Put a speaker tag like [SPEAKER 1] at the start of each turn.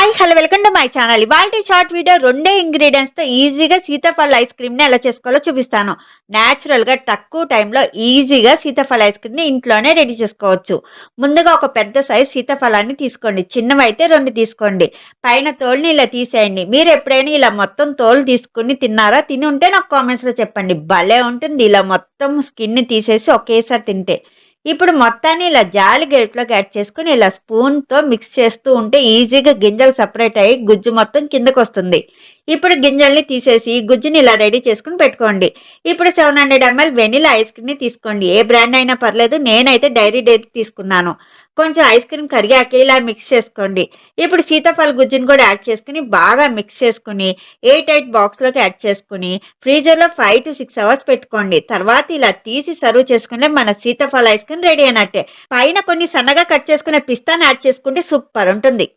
[SPEAKER 1] Hi hello welcome to my channel. ఇవాల్టి short video రెండే ingredients తో ఈజీగా సీతాఫల ఐస్ క్రీమ్ ని ఎలా చేసుకోవాలో చూపిస్తాను. నేచురల్ గా తక్కువ టైంలో ఈజీగా సీతాఫల ఐస్ క్రీమ్ ని ఇంట్లోనే రెడీ చేసుకోవచ్చు. ముందుగా ఒక పెద్ద సైజ్ సీతాఫలాన్ని తీసుకోండి. చిన్నవైతే 2 తీసుకోండి. పైన తోలుని ఇలా తీసేయండి. మీరు ఎప్పుడైనా ఇలా మొత్తం తోలు తీసుకుని తిన్నారా? తిని ఉంటే నాకు కామెంట్స్ లో చెప్పండి. భలే ఉంటుంది ఇలా మొత్తం స్కిన్ ని తీసేసి ఒకేసారి తింటే. ఇప్పుడు మొత్తాన్ని ఇలా జాలి గరిటెలోకి యాడ్ చేసుకొని ఇలా స్పూన్‌తో మిక్స్ చేస్తూ ఉంటే ఈజీగా గింజలు సెపరేట్ అయ్యి గుజ్జు మొత్తం కిందకొస్తుంది. ఇప్పుడు గింజల్ని తీసేసి గుజ్జుని ఇలా రెడీ చేసుకొని పెట్టుకోండి. ఇప్పుడు 700 ఎంఎల్ వెనిల్లా ఐస్ క్రీమ్‌ని తీసుకోండి. ఏ బ్రాండ్ అయినా పర్లేదు. నేనైతే డైరీ తీసుకున్నాను. కొంచెం ఐస్ క్రీమ్ కరిగాక ఇలా మిక్స్ చేసుకోండి. ఇప్పుడు సీతాఫల గుజ్జుని కూడా యాడ్ చేసుకొని బాగా మిక్స్ చేసుకొని ఎయిర్ టైట్ బాక్స్‌లోకి యాడ్ చేసుకొని ఫ్రీజర్‌లో 5-6 అవర్స్ పెట్టుకోండి. తర్వాత ఇలా తీసి సర్వ్ చేసుకుంటే మన సీతాఫల ఐస్ క్రీమ్ రెడీ అయినట్టే. పైన కొన్ని సన్నగా కట్ చేసుకున్న పిస్తాని యాడ్ చేసుకుంటే సూపర్ ఉంటుంది.